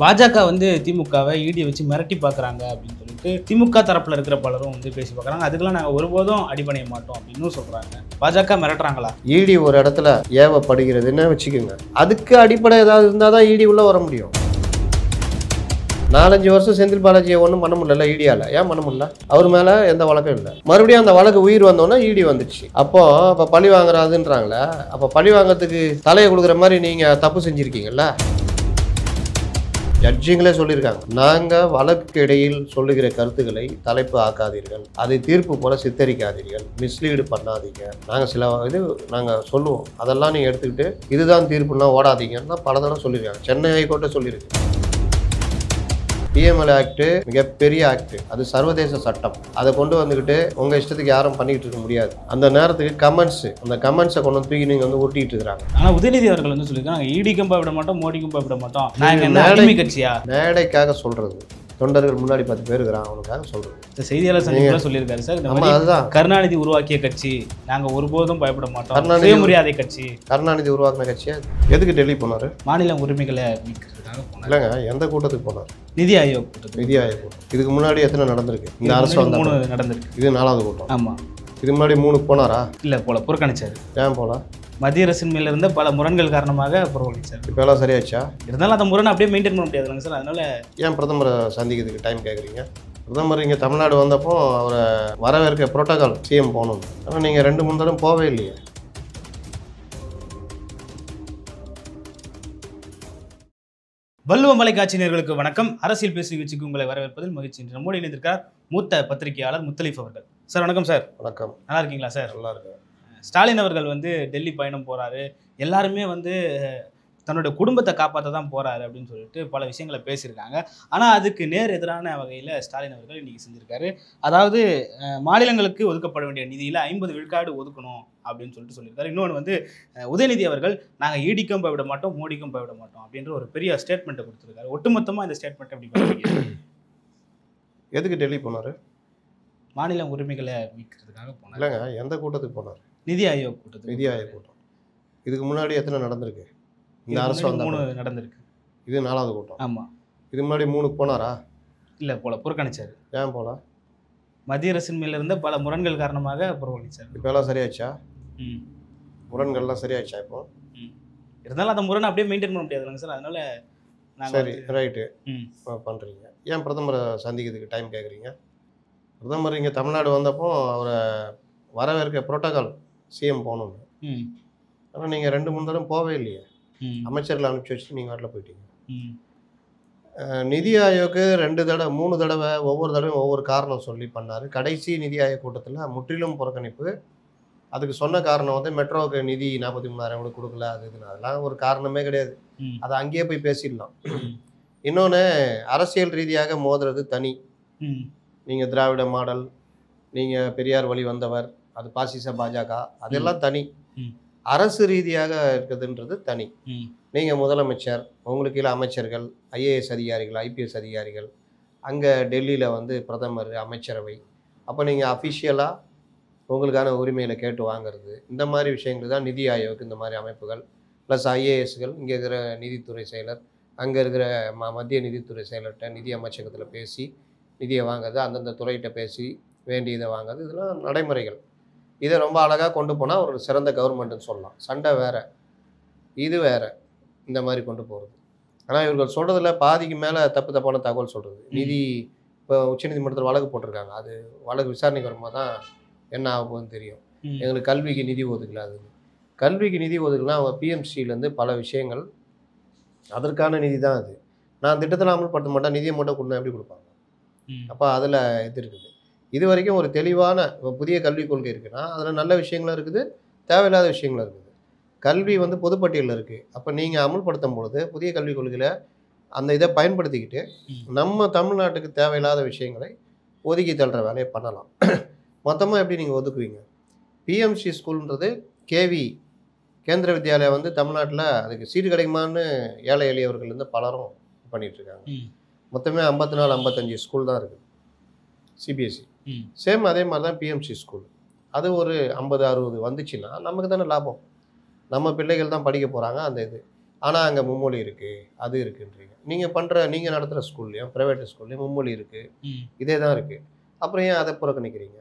பாஜக வந்து திமுகவை ஈடியை வச்சு மிரட்டி பார்க்குறாங்க அப்படின்னு சொல்லிட்டு திமுக தரப்பில் இருக்கிற பலரும் வந்து பேசி பார்க்குறாங்க. அதுக்கெல்லாம் நாங்கள் ஒருபோதும் அடிபணிய மாட்டோம் அப்படின்னு சொல்கிறாங்க. பாஜக மிரட்டுறாங்களா? ஈடி ஒரு இடத்துல ஏவப்படுகிறதுன்னு வச்சுக்கோங்க. அதுக்கு அடிப்படை ஏதாவது இருந்தால் தான் ஈடி உள்ளே வர முடியும். 4-5 வருஷம் செந்தில் பாலாஜியை ஒன்றும் பண்ண முடியல ஈடியால். ஏன் பண்ண முடியல? அவர் மேலே எந்த வழக்கம் இல்லை. மறுபடியும் அந்த வழக்கு உயிர் வந்தோன்னா ஈடி வந்துடுச்சு. இப்போ பழி வாங்குறாதுன்றாங்களே, அப்போ பழி வாங்கிறதுக்கு தலையை கொடுக்குற மாதிரி நீங்கள் தப்பு செஞ்சுருக்கீங்கல்ல. ஜட்ஜிங்களே சொல்லியிருக்காங்க, நாங்கள் வழக்கு இடையில் சொல்லுகிற கருத்துக்களை தலைப்பு ஆக்காதீர்கள், அதை தீர்ப்பு போல சித்தரிக்காதீர்கள், மிஸ்லீடு பண்ணாதீங்க. நாங்கள் சில நாங்கள் சொல்லுவோம், அதெல்லாம் நீங்கள் எடுத்துக்கிட்டு இதுதான் தீர்ப்புலாம் ஓடாதீங்கன்னா பல தடவை சொல்லியிருக்காங்க. சென்னை ஹைகோர்ட்டை சொல்லியிருக்கு. பிஎம்எல் ஆக்ட் மிகப்பெரிய ஆக்ட், அது சர்வதேச சட்டம். அதை கொண்டு வந்துக்கிட்டு உங்கள் இஷ்டத்துக்கு யாரும் பண்ணிக்கிட்டு இருக்க முடியாது. அந்த நேரத்துக்கு அந்த கமெண்ட்ஸை கொண்டு வந்து தூக்கி நீங்கள் வந்து ஊட்டிகிட்டு இருக்கிறாங்க. ஆனால் உதயநிதி அவர்கள் வந்து சொல்லியிருக்காங்க, ஈடி கம்பா விட மாட்டோம், மோடி கம்பா விட மாட்டோம், நாங்கள் என்ன அடிமை கட்சியா? மேடைக்காக சொல்கிறது. தொண்டர்கள் முன்னாடி 10 பேர் இருக்கிறாங்க, அவனுக்காக சொல்கிறது. செய்தியாளர் சந்திப்பில் சொல்லியிருக்காரு சார். அதுதான் கருணாநிதி உருவாக்கிய கட்சி, நாங்கள் ஒருபோதும் பயப்பட மாட்டோம், சுயமரியாதை கட்சி. கருணாநிதி உருவாக்கின கட்சியா? எதுக்கு டெல்லி போனார்? மாநில உரிமைகளை மீட்கிறதுக்காக போனார். இல்லைங்க, எந்த கூட்டத்துக்கு போனார்? நிதி ஆயோக் கூட்டம். நிதி ஆயோக் கூட்டம். இதுக்கு முன்னாடி எத்தனை நடந்திருக்கு? இந்த அரசு 3 நடந்திருக்கு. இது 4வது கூட்டம். ஆமாம். இதுக்கு முன்னாடி 3 போனாரா? இல்லை, போல புறக்கணிச்சார். ஏன் போல? மத்திய அரசின் மேல இருந்த பல முரண்கள் காரணமாக புறக்கணிச்சார். இப்போ எல்லாம் சரியாச்சா? இருந்தாலும் அந்த முரணை அப்படியே மெயின்டைன் பண்ண முடியாதுங்க சார். அதனால ஏன் பிரதமரை சந்திக்கிறதுக்கு டைம் கேட்குறீங்க? பிரதமர் இங்கே தமிழ்நாடு வந்தப்போ அவரை வரவேற்க புரோட்டோகால் சிஎம் போகணும். ஆனால் நீங்கள் 2-3 தடவை போவே இல்லையே. வள்ளுவ மலைக்காட்சியினர்களுக்கு வணக்கம். அரசியல் பேசு நிகழ்ச்சிக்கு உங்களை வரவேற்பதில் மகிழ்ச்சி. நம்மோடு இணைந்திருக்கார் மூத்த பத்திரிகையாளர் முத்தலீஃப் அவர்கள். சார் வணக்கம் சார். வணக்கம். நல்லா இருக்கீங்களா சார்? நல்லா இருக்கு. ஸ்டாலின் அவர்கள் வந்து டெல்லி பயணம் போறாரு, எல்லாருமே வந்து தன்னோட குடும்பத்தை காப்பாற்ற தான் போறாரு அப்படின்னு சொல்லிட்டு பல விஷயங்களை பேசியிருக்காங்க. ஆனால் அதுக்கு நேர் எதிரான வகையில் ஸ்டாலின் அவர்கள் இன்னைக்கு செஞ்சிருக்காரு. அதாவது மாநிலங்களுக்கு ஒதுக்கப்பட வேண்டிய நிதியில் 50 விழுக்காடு ஒதுக்கணும் அப்படின்னு சொல்லிட்டு சொல்லியிருக்காரு. இன்னொன்று வந்து உதயநிதி அவர்கள், நாங்கள் ஈடிக்கும் போய்விட மாட்டோம், மோடிக்கும் போய்விட மாட்டோம் அப்படின்ற ஒரு பெரிய ஸ்டேட்மெண்ட்டை கொடுத்துருக்காரு. ஒட்டுமொத்தமாக இந்த ஸ்டேட்மெண்ட் எப்படி பண்ணுறீங்க? எதுக்கு டெல்லி போனார்? மாநில உரிமைகளை மீட்கிறதுக்காக போனார். இல்லைங்க, எந்த கூட்டத்துக்கு போனார்? நிதி ஆயோக் கூட்டத்துக்கு. நிதி ஆயோக் கூட்டம். இதுக்கு முன்னாடி எத்தனை நடந்திருக்கு? இந்த அரசு 3 நடந்திருக்கு. இது 4வது கூட்டம். ஆமாம். இதுக்கு முன்னாடி 3 போனாரா? இல்லை, போல புறக்கணிச்சார். ஏன் போல? மத்திய அரசின் மேல இருந்த பல முரண்கள் காரணமாக புறக்கணிச்சார். இப்போ எல்லாம் சரியாச்சா? முரண்கள்லாம் சரியாச்சா? இப்போ இருந்தாலும் அந்த முரணை அப்படியே மெயின்டைன் பண்ண முடியாதுங்க சார். அதனால சரி, ரைட்டு பண்ணுறீங்க. ஏன் பிரதமரை சந்திக்கிறதுக்கு டைம் கேட்குறீங்க? பிரதமர் இங்கே தமிழ்நாடு வந்தப்போ அவரை வரவேற்க புரோட்டோகால் சிஎம் போகணுன்னு. ஆனால் நீங்கள் 2-3 தடவை போவே இல்லையே. அமைச்சர்களை அனுப்பிச்சி வச்சுட்டு நீங்கள் வாட்டில் போயிட்டீங்க. நிதி ஆயோக்கு 2 தடவை 3 தடவை ஒவ்வொரு தடவையும் ஒவ்வொரு காரணம் சொல்லி பண்ணார். கடைசி நிதி ஆயோக் கூட்டத்தில் முற்றிலும் புறக்கணிப்பு. அதுக்கு சொன்ன காரணம் வந்து மெட்ரோவுக்கு நிதி 43,000 கூட கொடுக்கல, அது இதுன்னு. அதெல்லாம் ஒரு காரணமே கிடையாது. அதை அங்கேயே போய் பேசிடலாம். இன்னொன்று, அரசியல் ரீதியாக மோதுறது தனி. நீங்கள் திராவிட மாடல், நீங்கள் பெரியார் வழி வந்தவர், அது பாசிச பாஜக, அதெல்லாம் தனி. அரசு ரீதியாக இருக்குதுன்றது தனி. நீங்கள் முதலமைச்சர், உங்களுக்கு கீழே அமைச்சர்கள், ஐஏஎஸ் அதிகாரிகள், ஐபிஎஸ் அதிகாரிகள், அங்கே டெல்லியில் வந்து பிரதமர், அமைச்சரவை. அப்போ நீங்கள் அஃபிஷியலாக உங்களுக்கான உரிமைகளை கேட்டு வாங்கிறது, இந்த மாதிரி விஷயங்கள் தான் நிதி ஆயோக். இந்த மாதிரி அமைப்புகள் ப்ளஸ் ஐஏஎஸ்கள், இங்கே இருக்கிற நிதித்துறை செயலர், அங்கே இருக்கிற மத்திய நிதித்துறை செயலர்கிட்ட நிதி அமைச்சகத்தில் பேசி நிதியை வாங்குறது, அந்தந்த துறையிட்ட பேசி வேண்டியதை வாங்குறது, இதெல்லாம் நடைமுறைகள். இதை ரொம்ப அழகாக கொண்டு போனால் ஒரு சிறந்த கவர்மெண்ட்டுன்னு சொல்லலாம். சண்டை வேறு, இது வேறு, இந்த மாதிரி கொண்டு போகிறது. ஆனால் இவர்கள் சொல்கிறதுல பாதிக்கு மேலே தப்பான தகவல் சொல்கிறது. நிதி இப்போ உச்சநீதிமன்றத்தில் வழக்கு போட்டிருக்காங்க. அது வழக்கு விசாரணைக்கு வரும்போது தான் என்ன ஆக போகுதுன்னு தெரியும். எங்களுக்கு கல்விக்கு நிதி ஒதுக்கல. அதுன்னு கல்விக்கு நிதி ஒதுக்கலாம். அவங்க பிஎம்சியிலேருந்து பல விஷயங்கள் அதற்கான நிதி தான் அது. நான் திட்டத்தில் அமல்படுத்த மாட்டேன், நிதியை மட்டும் கொடுத்தா எப்படி கொடுப்பாங்க? அப்போ அதில் இது இருக்குது. இது வரைக்கும் ஒரு தெளிவான புதிய கல்விக் கொள்கை இருக்குன்னா அதில் நல்ல விஷயங்களும் இருக்குது, தேவையில்லாத விஷயங்களும் இருக்குது. கல்வி வந்து பொதுப்பட்டியலில் இருக்குது. அப்போ நீங்கள் அமல்படுத்தும் பொழுது புதிய கல்விக் கொள்கையில் அந்த இதை பயன்படுத்திக்கிட்டு நம்ம தமிழ்நாட்டுக்கு தேவையில்லாத விஷயங்களை ஒதுக்கி தள்ளுற வேலையை பண்ணலாம். மொத்தமாக எப்படி நீங்கள் ஒதுக்குவீங்க? பிஎம்சி ஸ்கூல்ன்றது கேவி கேந்திர வித்யாலயா வந்து தமிழ்நாட்டில் அதுக்கு சீட்டு கிடைக்குமான்னு ஏழை எளியவர்கள்லேருந்து பலரும் பண்ணிகிட்ருக்காங்க. மொத்தமே 54-55 ஸ்கூல் தான் இருக்குது சிபிஎஸ்சி. சேம் அதே மாதிரி தான் பிஎம்சி ஸ்கூல். அது ஒரு 50-60 வந்துச்சுன்னா நமக்கு தானே லாபம். நம்ம பிள்ளைகள் தான் படிக்க போகிறாங்க. அந்த இது ஆனால் அங்கே மும்மொழி இருக்குது, அது இருக்குன்றீங்க. நீங்கள் நடத்துகிற ஸ்கூல்லையும் ப்ரைவேட் ஸ்கூல்லையும் மும்மொழி இருக்குது, இதே தான் இருக்குது. அப்புறம் ஏன் அதை புறக்கணிக்கிறீங்க?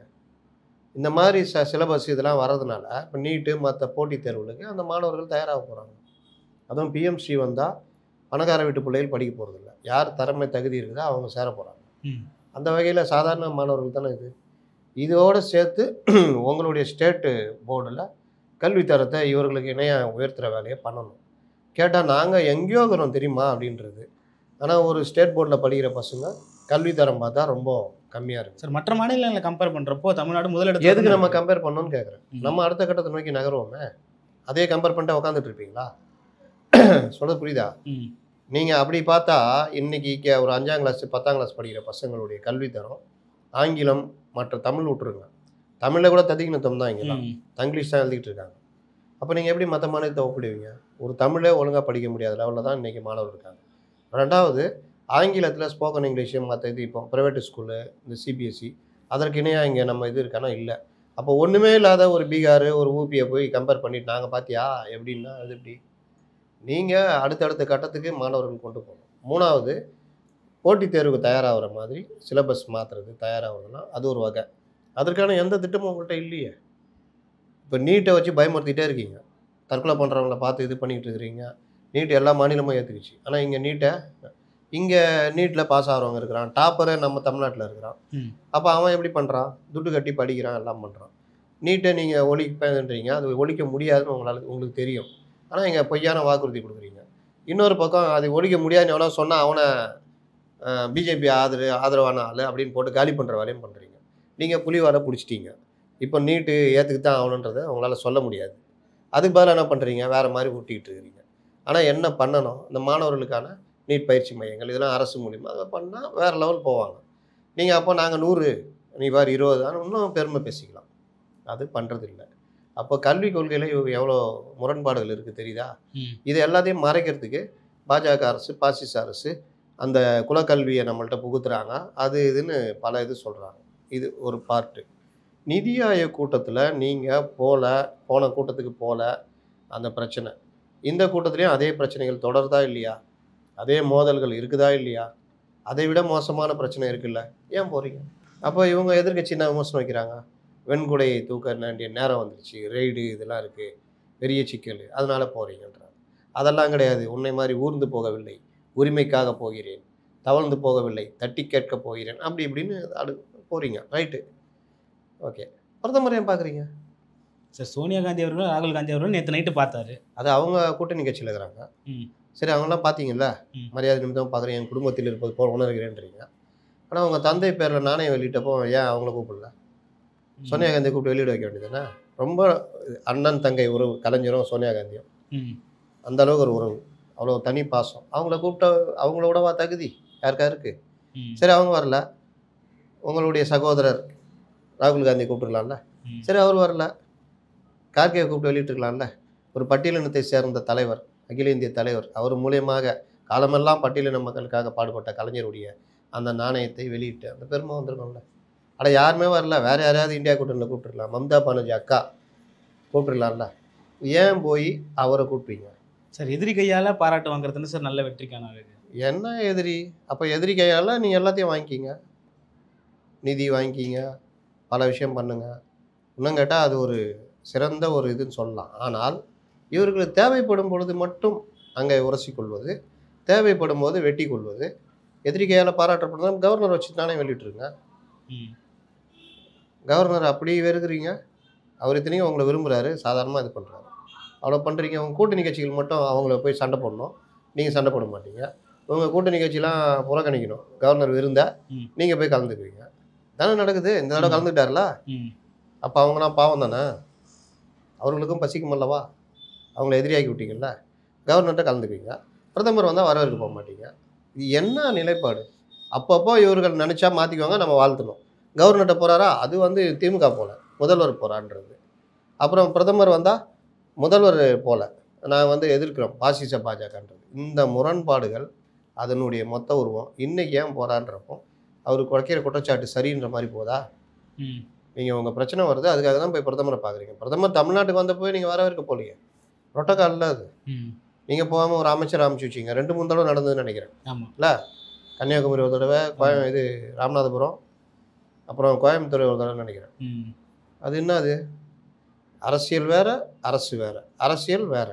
இந்த மாதிரி சிலபஸ் இதெல்லாம் வர்றதுனால இப்போ நீட்டு மற்ற போட்டித் தேர்வுகளுக்கு அந்த மாணவர்கள் தயாராக போகிறாங்க. அதுவும் பிஎம்சி வந்தால் பணக்கார வீட்டு பிள்ளைகள் படிக்க போகிறதில்ல. யார் திறமை தகுதி இருக்குதோ அவங்க சேர போகிறாங்க. அந்த வகையில் சாதாரண மாணவர்கள் தானே இது. இதோடு சேர்த்து உங்களுடைய ஸ்டேட்டு போர்டில் கல்வித்தரத்தை இவர்களுக்கு இணையாக உயர்த்துகிற வேலையை பண்ணணும். கேட்டால் நாங்கள் எங்கேயோ இருக்கிறோம் தெரியுமா அப்படின்றது. ஆனால் ஒரு ஸ்டேட் போர்டில் படிக்கிற பசங்க கல்வித்தரம் பார்த்தா ரொம்ப கம்மியாக இருக்குது. சார், மற்ற மாநிலங்களை கம்பேர் பண்ணுறப்போ தமிழ்நாடு முதலிடத்துல எதுக்கு நம்ம கம்பேர் பண்ணணும்னு கேட்குறேன். நம்ம அடுத்த கட்டத்தை நோக்கி நகருவோமே. அதே கம்பேர் பண்ணிட்டு உட்காந்துட்டு இருப்பீங்களா? சொல்கிறது புரியுதா? நீங்கள் அப்படி பார்த்தா இன்றைக்கி ஒரு 5ஆம் கிளாஸ் 10ஆம் கிளாஸ் படிக்கிற பசங்களுடைய கல்வித்தரம் ஆங்கிலம் மற்ற தமிழ் விட்டுருங்க. தமிழில் கூட ததிகினத்தம் தான் இங்கெல்லாம், தங்கிலீஷ் தான் எழுதிக்கிட்டு இருக்காங்க. அப்போ நீங்கள் எப்படி மற்ற மாநிலத்தை ஒப்பிடுவீங்க? ஒரு தமிழே ஒழுங்காக படிக்க முடியாத லெவலில் தான் இன்றைக்கி மாணவர் இருக்காங்க. ரெண்டாவது, ஆங்கிலத்தில் ஸ்போக்கன் இங்கிலீஷு மற்ற இது இப்போ ப்ரைவேட் ஸ்கூலு இந்த சிபிஎஸ்சி அதற்கு இணையாக இங்கே நம்ம இது இருக்கானா இல்லை. அப்போ ஒன்றுமே இல்லாத ஒரு பீகார் ஒரு ஊபியை போய் கம்பேர் பண்ணிட்டு நாங்கள் பார்த்தியா எப்படின்னா அது எப்படி? நீங்கள் அடுத்தடுத்த கட்டத்துக்கு மாணவர்கள் கொண்டு போகணும். மூணாவது, போட்டித் தேர்வுக்கு தயாராகிற மாதிரி சிலபஸ் மாற்றுறது தயாராகிறதுனா அது ஒரு வகை. அதற்கான எந்த திட்டமும் உங்கள்கிட்ட இல்லையே. இப்போ நீட்டை வச்சு பயமுறுத்திட்டே இருக்கீங்க. தற்கொலை பண்ணுறவங்கள பார்த்து இது பண்ணிக்கிட்டு இருக்கிறீங்க. நீட் எல்லா மாநிலமும் ஏற்றுக்குச்சு. ஆனால் இங்கே நீட்டில் பாஸ் ஆகிறவங்க இருக்கிறான், டாப்பரே நம்ம தமிழ்நாட்டில் இருக்கிறான். அப்போ அவன் எப்படி பண்ணுறான்? துட்டு கட்டி படிக்கிறான், எல்லாம் பண்ணுறான். நீட்டை நீங்கள் ஒழிப்பேன்றீங்க, அது ஒழிக்க முடியாதுன்னு உங்களுக்கு தெரியும். ஆனால் இங்கே பொய்யான வாக்குறுதி கொடுக்குறீங்க. இன்னொரு பக்கம் அது ஒழிக்க முடியாதுன்னு எவ்வளோ சொன்னால் அவனை பிஜேபி ஆதரவான ஆள் அப்படின்னு போட்டு காலி பண்ணுற வேலையும் பண்ணுறீங்க. நீங்கள் புலிவாலை பிடிச்சிட்டீங்க. இப்போ நீட்டு ஏற்றுக்கு தான் ஆகணுன்றதை அவங்களால சொல்ல முடியாது. அதுக்கு பதிலாக என்ன பண்ணுறீங்க? வேறு மாதிரி ஊட்டிக்கிட்டு இருக்கிறீங்க. ஆனால் என்ன பண்ணணும்? இந்த மாணவர்களுக்கான நீட் பயிற்சி மையங்கள் இதெல்லாம் அரசு மூலிமா அதை பண்ணால் வேறு லெவல் போவாங்க. நீங்கள் அப்போ நாங்கள் 100 நீ வேறு 20 இன்னும் பெருமை பேசிக்கலாம். அது பண்ணுறதில்லை. அப்போ கல்விக் கொள்கையில் எவ்வளோ முரண்பாடுகள் இருக்குது தெரியுதா? இது எல்லாத்தையும் மறைக்கிறதுக்கு பாஜக அரசு பாசிச அரசு அந்த குலக்கல்வியை நம்மள்கிட்ட புகுத்துறாங்க. அது இதுன்னு பல இது சொல்கிறாங்க. இது ஒரு பார்ட்டு. நிதி ஆயோக் கூட்டத்தில் நீங்கள் போன கூட்டத்துக்கு அந்த பிரச்சனை இந்த கூட்டத்துலேயும் அதே பிரச்சனைகள் தொடருதா இல்லையா? அதே மோதல்கள் இருக்குதா இல்லையா? அதை விட மோசமான பிரச்சனை இருக்குல்ல, ஏன் போகிறீங்க? அப்போ இவங்க எதிர்க்கட்சி என்ன விமர்சனம் வைக்கிறாங்க? வெண்குடையை தூக்க வேண்டிய நேரம் வந்துடுச்சு, ரெய்டு இதெல்லாம் இருக்குது, பெரிய சிக்கல், அதனால் போகிறீங்கன்றாங்க. அதெல்லாம் கிடையாது. உன்னை மாதிரி ஊர்ந்து போகவில்லை, உரிமைக்காக போகிறேன், தவழ்ந்து போகவில்லை, தட்டி கேட்க போகிறேன், அப்படி இப்படின்னு போகிறீங்க. Right, okay. பிரதமர் ஏன் பார்க்குறீங்க? சார், சோனியா காந்தி அவர்களும் ராகுல் காந்தி அவர்களும் நேற்று நைட்டு பார்த்தாரு. அது அவங்க கூட்டணி கட்சியில் இருக்கிறாங்க. சரி, அவங்களாம் பார்த்தீங்கல்ல, மரியாதை நிமித்தம் பார்க்குறேன், என் குடும்பத்தில் இருப்பது போல் உணர்கிறேன்றீங்க. ஆனால் அவங்க தந்தை பேரில் நாணயம் வெளியிட்டப்போ ஏன் அவங்கள கூப்பிடல? சோனியா காந்தியை கூப்பிட்டு வெளியிட வைக்க வேண்டியதுதானே? ரொம்ப அண்ணன் தங்கை உறவு, கலைஞரும் சோனியா காந்தியும் அந்த அளவுக்கு ஒரு உறவு, அவ்வளோ தனி பாசம். அவங்கள கூப்பிட்ட அவங்களோடவா தகுதி யாருக்கா இருக்குது? சரி, அவங்க வரல. உங்களுடைய சகோதரர் ராகுல் காந்தியை கூப்பிட்டுருக்கலாம்ல. சரி, அவர் வரல. கார்கேயை கூப்பிட்டு வெளியிட்டிருக்கலாம்ல. ஒரு பட்டியலினத்தை சேர்ந்த தலைவர், அகில இந்திய தலைவர், அவர் மூலியமாக காலமெல்லாம் பட்டியலின மக்களுக்காக பாடுபட்ட கலைஞருடைய அந்த நாணயத்தை வெளியிட்டு அந்த பெருமை வந்திருக்கோம்ல. ஆனால் யாருமே வரல. வேறு யாரையாவது இந்தியா கூட்டணியில் கூப்பிட்டுருக்கலாம். மம்தா பானர்ஜி அக்கா கூப்பிட்டுருக்கலாம்ல. ஏன் போய் அவரை கூப்பிட்டீங்க? சார், எதிரி கையால் பாராட்டு வாங்குறதுன்னு சார் நல்ல வெற்றிக்கான அழகு. என்ன எதிரி? அப்போ எதிரி கையால் நீங்கள் எல்லாத்தையும் வாங்கிக்கிங்க, நிதி வாங்கிக்கிங்க, பல விஷயம் பண்ணுங்க. இன்னும் கேட்டால் அது ஒரு சிறந்த ஒரு இதுன்னு சொல்லலாம். ஆனால் இவர்களுக்கு தேவைப்படும் பொழுது மட்டும் அங்கே உரசிக்கொள்வது, தேவைப்படும் போது வெட்டி கொள்வது, எதிரி கையால் பாராட்டப்படுறது. கவர்னர் வச்சு தானே வெளியிட்டுருங்க. கவர்னர் அப்படி வெறுக்கிறீங்க. அவர் இத்தனையும் அவங்கள விரும்புகிறாரு, சாதாரணமாக இது பண்ணுறாரு. அவ்வளோ பண்ணுறீங்க. உங்கள் கூட்டணி கட்சிகள் மட்டும் அவங்கள போய் சண்டை போடணும், நீங்கள் சண்டை போட மாட்டீங்க. உங்கள் கூட்டணி கட்சிலாம் புறக்கணிக்கணும். கவர்னர் விருந்தால் நீங்கள் போய் கலந்துக்குவீங்க. தானே நடக்குது. இந்த தடவை கலந்துக்கிட்டார்ல, அப்போ அவங்களாம் பாவம் தானே? அவர்களுக்கும் பசிக்கும் அல்லவா? அவங்கள எதிரியாக்கி விட்டீங்கல்ல. கவர்னர்கிட்ட கலந்துக்குவீங்க, பிரதமர் வந்தால் வரவேற்க போக மாட்டீங்க. இது என்ன நிலைப்பாடு? அப்பப்போ இவர்கள் நினச்சா மாற்றிக்குவாங்க, நம்ம வாழ்த்தணும். கவர்னர்கிட்ட போகிறாரா, அது திமுக போல, முதல்வர் போகிறான்றது. அப்புறம் பிரதமர் வந்தால் முதல்வர் போல, நான் எதிர்க்கிறோம் பாசிச பாஜகன்றது. இந்த முரண்பாடுகள் அதனுடைய மொத்த உருவம். இன்றைக்கி ஏன் போகிறான்றப்போ அவருக்கு குறைக்கிற குற்றச்சாட்டு சரின்ற மாதிரி போதா? நீங்கள் உங்கள் பிரச்சனை வருது, அதுக்காக தான் போய் பிரதமரை பார்க்குறீங்க. பிரதமர் தமிழ்நாட்டுக்கு வந்தப்போ நீங்கள் வரவேற்க போலீங்க. புரோட்டோக்காலில் அது நீங்கள் போகாமல் ஒரு அமைச்சர் அமைச்சு வச்சிங்க 2-3 தடவை நடந்ததுன்னு நினைக்கிறேன். ஆமாம். இல்லை, கன்னியாகுமரி ஒரு தடவை, இது ராமநாதபுரம், அப்புறம் கோயம்புத்தூர் ஒரு தடவை நினைக்கிறேன். அது என்ன அது? அரசியல் வேற, அரசு வேற. அரசியல் வேற.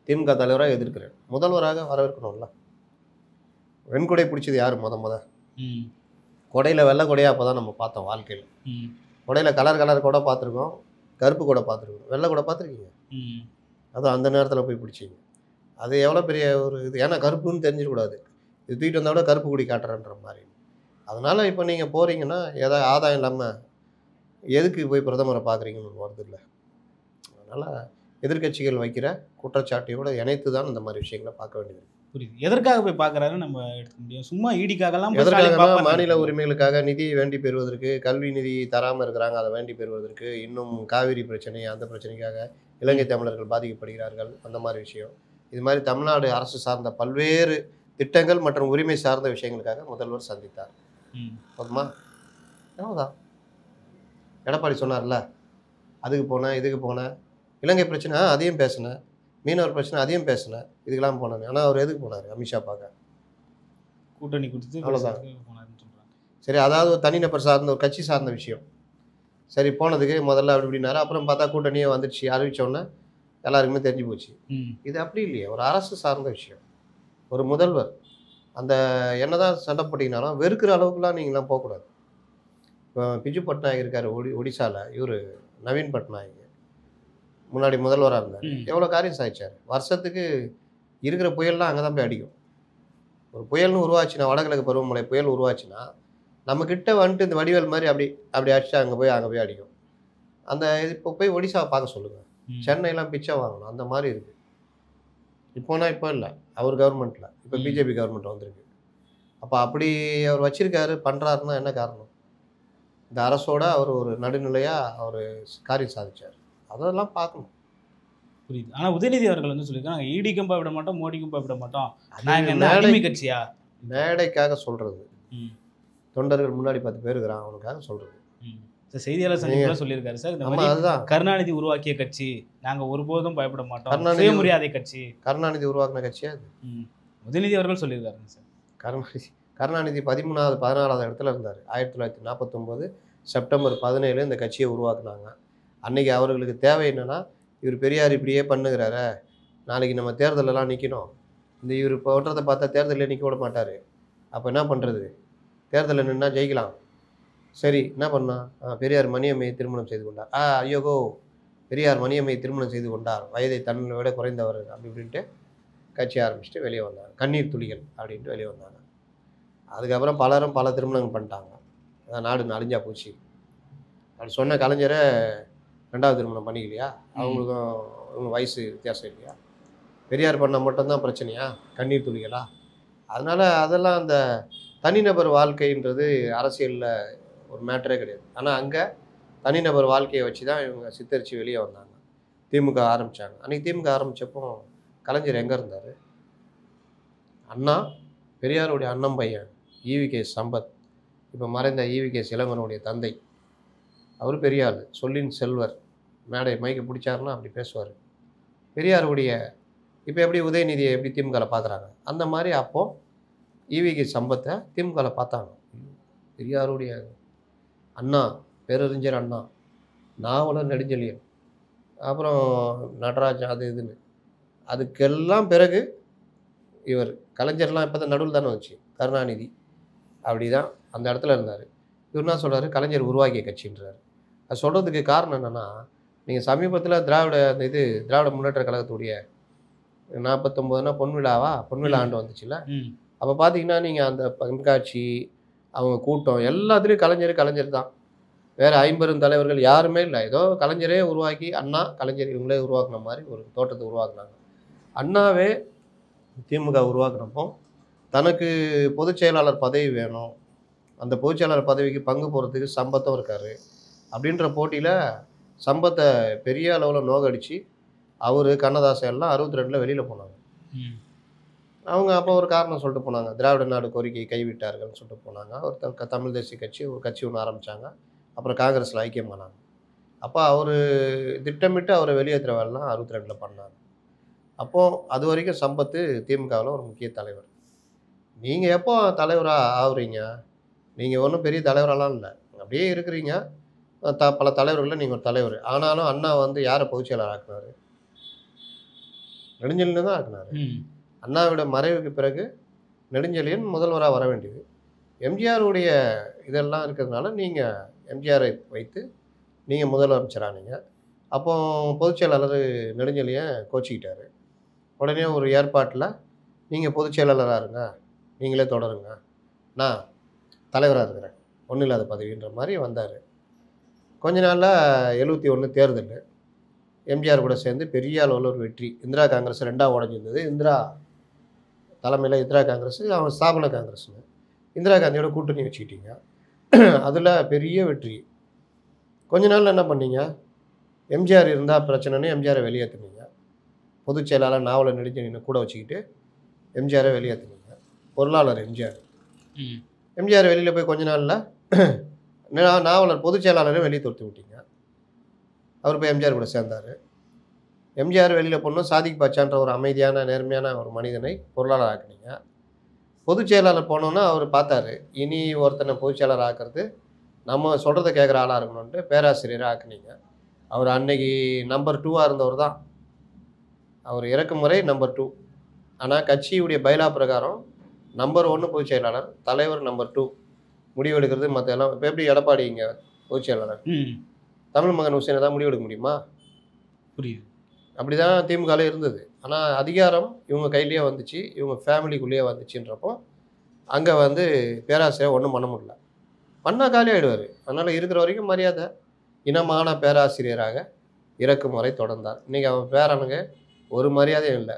திமுக தலைவராக எதிர்க்கிறேன், முதல்வராக வரவேற்கணும்ல. வெண்கொடை பிடிச்சது யார்? முத கொடையில் வெள்ளை கொடையாக அப்போ தான் நம்ம பார்த்தோம் வாழ்க்கையில். கொடையில் கலர் கூட பார்த்துருக்கோம், கருப்பு கூட பார்த்துருக்கோம், வெள்ளை கூட பார்த்துருக்கீங்க. அதுவும் அந்த நேரத்தில் போய் பிடிச்சிங்க. அது எவ்வளோ பெரிய ஒரு இது. ஏன்னா கருப்புன்னு தெரிஞ்சிடக்கூடாது, இது தூக்கிட்டு வந்தால் கூட கருப்பு கொடி காட்டுறன்ற மாதிரி. அதனால் இப்போ நீங்கள் போகிறீங்கன்னா ஏதாவது ஆதாயம் இல்லாமல் எதுக்கு போய் பிரதமரை பார்க்குறீங்கன்னு வருது இல்லை. அதனால் எதிர்க்கட்சிகள் வைக்கிற குற்றச்சாட்டையோடு இணைத்து தான் இந்த மாதிரி விஷயங்களை பார்க்க வேண்டியது. புரியுது. எதற்காக போய் பார்க்குறாருன்னு நம்ம எடுக்க முடியும். சும்மா ஈடிக்காகலாம் எதற்காக? மாநில உரிமைகளுக்காக நிதியை வேண்டி பெறுவதற்கு, கல்வி நிதி தராமல் இருக்கிறாங்க, அதை வேண்டி பெறுவதற்கு, இன்னும் காவிரி பிரச்சனை, அந்த பிரச்சனைக்காக இலங்கை தமிழர்கள் பாதிக்கப்படுகிறார்கள், அந்த மாதிரி விஷயம். இது மாதிரி தமிழ்நாடு அரசு சார்ந்த பல்வேறு திட்டங்கள் மற்றும் உரிமை சார்ந்த விஷயங்களுக்காக முதல்வர் சந்தித்தார். போதுமா? அவ்வளோதான். எடப்பாடி சொன்னார்ல, அதுக்கு போனேன், இதுக்கு போனேன், இலங்கை பிரச்சனை அதையும் பேசினேன், மீனவர் பிரச்சனை அதையும் பேசினேன், இதுக்கெல்லாம் போனேன். ஆனால் அவர் எதுக்கு போனார்? அமித்ஷா பார்க்க. கூட்டணி கொடுத்து அவ்வளோதான். சரி, அதாவது ஒரு தனிநபர் சார்ந்த, ஒரு கட்சி சார்ந்த விஷயம். சரி, போனதுக்கு முதல்ல அப்படி இப்படின்னாரு. அப்புறம் பார்த்தா கூட்டணியே வந்துடுச்சு, அறிவித்தோன்னே எல்லாருக்குமே தெரிஞ்சு போச்சு. இது அப்படி இல்லையே, ஒரு அரசு சார்ந்த விஷயம். ஒரு முதல்வர் அந்த என்னதான் சண்டை போட்டிங்கனாலும் வெறுக்கிற அளவுக்குலாம் நீங்களாம் போகக்கூடாது. இப்போ பிஜு பட்நாயக் இருக்கார் ஒடிசாவில், இவர் நவீன் பட்நாயக் முன்னாடி முதல்வராக இருந்தார். எவ்வளோ காரியம் சாதிச்சார். வருஷத்துக்கு இருக்கிற புயல்லாம் அங்கே தான் போய் அடிக்கும். ஒரு புயல்னு உருவாச்சுன்னா, வடகிழக்கு பருவமழை புயல் உருவாச்சுன்னா, நம்மக்கிட்ட வந்துட்டு இந்த வடிவேல் மாதிரி அப்படி அடிச்சா அங்கே போய் அடிக்கும். அந்த இப்போ போய் ஒடிசாவை பார்க்க சொல்லுங்கள். சென்னையெல்லாம் பிச்சை வாங்கணும், அந்த மாதிரி இருக்குது. இப்போனா இப்போ இல்லை, அவர் கவர்மெண்ட்டில் இப்போ பிஜேபி கவர்மெண்ட் வந்திருக்கு. அப்போ அப்படி அவர் வச்சிருக்காரு, பண்ணுறாருன்னா என்ன காரணம்? இந்த அரசோட அவர் ஒரு நடுநிலையாக அவர் காரியம் சாதிச்சார். அதெல்லாம் பார்க்கணும். புரியுது. ஆனால் உதயநிதி அவர்கள் வந்து சொல்லியிருக்காங்க, ஈடிக்கும் போய் விட மாட்டோம், மோடிக்கும் போய் விட மாட்டோம், நாங்கள் என்ன அடிமை கட்சியா? மேடைக்காக சொல்கிறது. தொண்டர்கள் முன்னாடி 10 பேர் இருக்கிறான், அவனுக்காக சொல்கிறது. செய்தியாளர் சந்திப்பில் சொல்லியிருக்காரு சார், இந்த மாதிரி அதுதான் கருணாநிதி உருவாக்கிய கட்சி, நாங்கள் ஒருபோதும் பயப்பட மாட்டோம், சுயமரியாதை கட்சி. கருணாநிதி உருவாக்கின கட்சியா அது? உதயநிதி அவர்கள் சொல்லியிருக்காருங்க சார். கருணாநிதி 13வது 14வது இடத்துல இருந்தார். 1949 செப்டம்பர் 17 இந்த கட்சியை உருவாக்குனாங்க. அன்றைக்கி அவர்களுக்கு தேவை என்னென்னா, இவர் பெரியார் இப்படியே பண்ணுகிறார, நாளைக்கு நம்ம தேர்தலெல்லாம் நிற்கணும், இந்த இவர் போன்றதை பார்த்தா தேர்தலில் நிற்க விட மாட்டார், அப்போ என்ன பண்ணுறது? தேர்தலில் நின்னா ஜெயிக்கலாம். சரி, என்ன பண்ணால் பெரியார் மணியம்மையை திருமணம் செய்து கொண்டார். ஐயோகோ, பெரியார் மணியம்மையை திருமணம் செய்து கொண்டார், வயதை தன்னை விட குறைந்தவர் அப்படி இப்படின்ட்டு கட்சி ஆரம்பிச்சுட்டு வெளியே வந்தாங்க. கண்ணீர் துளிகள் அப்படின்ட்டு வெளியே வந்தாங்க. அதுக்கப்புறம் பலரும் பல திருமணங்கள் பண்ணிட்டாங்க. நாடு அழிஞ்சா போச்சு அப்படி சொன்ன கலைஞரை 2வது திருமணம் பண்ணிக்கலையா? அவங்களுக்கும் அவங்க வயசு வித்தியாசம் இல்லையா? பெரியார் பண்ண மட்டும்தான் பிரச்சனையா? கண்ணீர் துளிகளா? அதனால் அதெல்லாம் அந்த தனிநபர் வாழ்க்கைன்றது அரசியலில் ஒரு மேட்டரே கிடையாது. ஆனால் அங்கே தனிநபர் வாழ்க்கையை வச்சு தான் இவங்க சித்தரித்து வெளியே வந்தாங்க. திமுக ஆரம்பித்தாங்க. அன்றைக்கி திமுக ஆரம்பித்தப்போ கலைஞர் எங்கே இருந்தார்? அண்ணா, பெரியாருடைய அண்ணன் பையன் ஈவிகே சம்பத், இப்போ மறைந்த ஈவிகே இளங்கோவனுடைய தந்தை, அவர் பெரியார், சொல்லின் செல்வர், மேடை மைக்கு பிடிச்சாருன்னா அப்படி பேசுவார். பெரியாருடைய இப்போ எப்படி உதயநிதியை எப்படி திமுகவில் பார்க்குறாங்க, அந்த மாதிரி அப்போது ஈவிகே சம்பத்தை திமுகவில் பார்த்தாங்க. பெரியாருடைய அண்ணா, பேரறிஞர் அண்ணா, நாவலர் நெடுஞ்செழியன், அப்புறம் நடராஜ், அது இதுன்னு. அதுக்கெல்லாம் பிறகு இவர் கலைஞர்லாம் இப்போ தான் நடுவில் தானே வந்துச்சு. கருணாநிதி அப்படி தான் அந்த இடத்துல இருந்தார். இவர் என்ன சொல்கிறாரு? கலைஞர் உருவாக்கிய கட்சின்றார். அது சொல்கிறதுக்கு காரணம் என்னென்னா, நீங்கள் சமீபத்தில் திராவிட முன்னேற்ற கழகத்துடைய 49னா பொன்விழா ஆண்டு வந்துச்சுல்ல, அப்போ பார்த்தீங்கன்னா நீங்கள் அந்த கண்காட்சி, அவங்க கூட்டம் எல்லாத்துலேயும் கலைஞர் தான். வேறு 50 தலைவர்கள் யாருமே இல்லை. ஏதோ கலைஞரே உருவாக்கி, அண்ணா கலைஞர் இவங்களே உருவாக்குன மாதிரி ஒரு தோட்டத்தை உருவாக்குனாங்க. அண்ணாவே திமுக உருவாக்குனப்போ தனக்கு பொதுச் செயலாளர் பதவி வேணும், அந்த பொதுச் செயலாளர் பதவிக்கு பங்கு போகிறதுக்கு சம்பத்தும் இருக்கார். அப்படின்ற போட்டியில் சம்பத்தை பெரிய அளவில் நோகடிச்சு அவர், கண்ணதாசன் எல்லாம் 62 வெளியில் போனாங்க. அவங்க அப்போ ஒரு காரணம் சொல்லிட்டு போனாங்க, திராவிட நாடு கோரிக்கையை கைவிட்டார்கள்னு சொல்லிட்டு போனாங்க. ஒரு தமிழ் தேசிய கட்சி ஒரு கட்சி ஒன்று ஆரம்பித்தாங்க. அப்புறம் காங்கிரஸில் ஐக்கியமானாங்க. அப்போ அவர் திட்டமிட்டு அவரை வெளியேற்றுற வேலைலாம் 62 பண்ணாங்க. அப்போது அது வரைக்கும் சம்பத் திமுகவில் ஒரு முக்கிய தலைவர். நீங்கள் எப்போ தலைவராக ஆகுறீங்க? நீங்கள் ஒன்றும் பெரிய தலைவரெல்லாம் இல்லை, அப்படியே இருக்கிறீங்க. பல தலைவர்களில் நீங்கள் ஒரு தலைவர். ஆனாலும் அண்ணா வந்து யாரை பொதுச் செயலாளர் ஆக்குனாரு? நெடுஞ்செழியனை தான் ஆக்குனாரு. அண்ணாவோட மறைவுக்கு பிறகு நெடுஞ்செழியன் முதல்வராக வர வேண்டியது. எம்ஜிஆருடைய இதெல்லாம் இருக்கிறதுனால நீங்கள் எம்ஜிஆரை வைத்து நீங்கள் முதலமைச்சரானீங்க. அப்போ பொதுச் செயலாளர் நெடுஞ்செழியன் கோச்சிக்கிட்டார். உடனே ஒரு ஏற்பாட்டில் நீங்கள் பொதுச் செயலாளராக இருங்க, நீங்களே தொடருங்க, நான் தலைவராக இருக்கிறேன், ஒன்றும் இல்லாத பதவின்ற மாதிரி வந்தார். கொஞ்ச நாளில் 71 தேர்தல் எம்ஜிஆர் கூட சேர்ந்து பெரிய அளவில் ஒரு வெற்றி. இந்திரா காங்கிரஸ் 2ஆக உடஞ்சிருந்தது. இந்திரா தலைமையில் இந்திரா காங்கிரஸ், அவன் ஸ்தாபன காங்கிரஸ்னு இந்திரா காந்தியோட கூட்டணி வச்சுக்கிட்டீங்க. அதில் பெரிய வெற்றி. கொஞ்ச நாளில் என்ன பண்ணீங்க? எம்ஜிஆர் இருந்தால் பிரச்சனைன்னு எம்ஜிஆரை வெளியேற்றுனீங்க. பொதுச் செயலாளர் நாவலர் நெடுஞ்செழியனை கூட வச்சுக்கிட்டு எம்ஜிஆரை வெளியேற்றுனீங்க. பொருளாளர் எம்ஜிஆர். எம்ஜிஆர் வெளியில் போய் கொஞ்ச நாளில் நாவலர் பொதுச் செயலாளரை வெளியே தொடுத்து விட்டீங்க. அவர் போய் எம்ஜிஆர் கூட சேர்ந்தார். எம்ஜிஆர் வெளியில் போனோம், சாதிக் பாட்சான்ற ஒரு அமைதியான நேர்மையான ஒரு மனிதனை பொருளாளர் ஆக்குனீங்க. பொதுச் செயலாளர் போனோன்னா அவர் பார்த்தாரு, இனி ஒருத்தனை பொதுச் செயலாளர் ஆக்கிறது நம்ம சொல்கிறத கேட்குற ஆளாக இருக்கணும்ன்ட்டு பேராசிரியரை ஆக்குனீங்க. அவர் அன்னைக்கு நம்பர் 2ஆக இருந்தவர் தான். அவர் இறக்கும் முறை நம்பர் 2. ஆனால் கட்சியுடைய பைலா பிரகாரம் நம்பர் 1 பொதுச் செயலாளர், தலைவர் நம்பர் 2, முடிவெடுக்கிறது மற்ற எல்லாம். இப்போ எப்படி எடப்பாடி இங்கே பொதுச் செயலாளர், தமிழ் மகன் ஹுசேனை தான் முடிவெடுக்க முடியுமா? புரியுது. அப்படி தான் திமுகவில் இருந்தது. ஆனால் அதிகாரம் இவங்க கையிலேயே வந்துச்சு, இவங்க ஃபேமிலிக்குள்ளேயே வந்துச்சுன்றப்போ அங்கே வந்து பேராசிரியர் ஒன்றும் பண்ண முடியல. பண்ணால் காலி ஆகிடுவார். அதனால் இருக்கிற வரைக்கும் மரியாதை. இனமான பேராசிரியராக இறக்கும் வரை தொடர்ந்தார். இன்றைக்கி அவன் பேரனுங்க ஒரு மரியாதையும் இல்லை.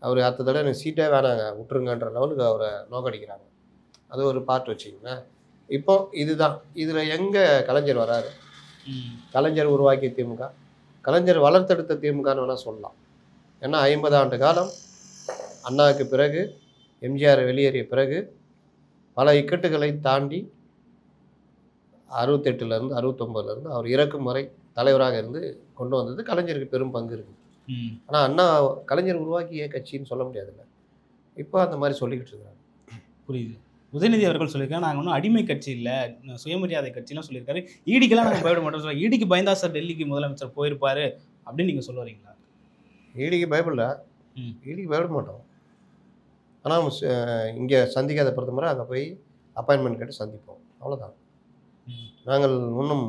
அவர் அடுத்த தடவை எனக்கு சீட்டே வேணாங்க விட்டுருங்கன்ற லெவலுக்கு அவரை நோக்கடிக்கிறாங்க. அது ஒரு பார்ட் வச்சுக்கோங்களேன். இப்போ இதுதான் இதில் எங்கே கலைஞர் வராரு? கலைஞர் உருவாக்கிய திமுக, கலைஞர் வளர்த்தெடுத்த திமுகன்னு வேணால் சொல்லலாம். ஏன்னா 50 ஆண்டு காலம் அண்ணாவுக்கு பிறகு, எம்ஜிஆர் வெளியேறிய பிறகு பல இக்கட்டுகளை தாண்டி 68லேருந்து 69லேருந்து அவர் இறக்கும் வரை தலைவராக இருந்து கொண்டு வந்தது கலைஞருக்கு பெரும் பங்கு இருக்குது. ஆனால் அண்ணா கலைஞர் உருவாக்கிய கட்சின்னு சொல்ல முடியாதுல்ல. இப்போ அந்த மாதிரி சொல்லிக்கிட்டு இருக்கிறாங்க. புரியுது. உதயநிதி அவர்கள் சொல்லியிருக்காங்க, நாங்கள் ஒன்றும் அடிமை கட்சி இல்லை, சுயமரியாதை கட்சிலாம் சொல்லியிருக்காரு. ஈடிக்கெல்லாம் நாங்கள் போயிட மாட்டோம் சொல்லுவாங்க. ஈடிக்கு பயந்தா சார் டெல்லிக்கு முதலமைச்சர் போயிருப்பாரு அப்படின்னு நீங்கள் சொல்ல வரீங்களா? ஈடிக்கு பயப்படல, ஈடிக்கு பயப்பட மாட்டோம். ஆனால் இங்கே சந்திக்காத பிரதமரை அங்கே போய் அப்பாயின்மெண்ட் கேட்டு சந்திப்போம், அவ்வளோதான். நாங்கள் இன்னும்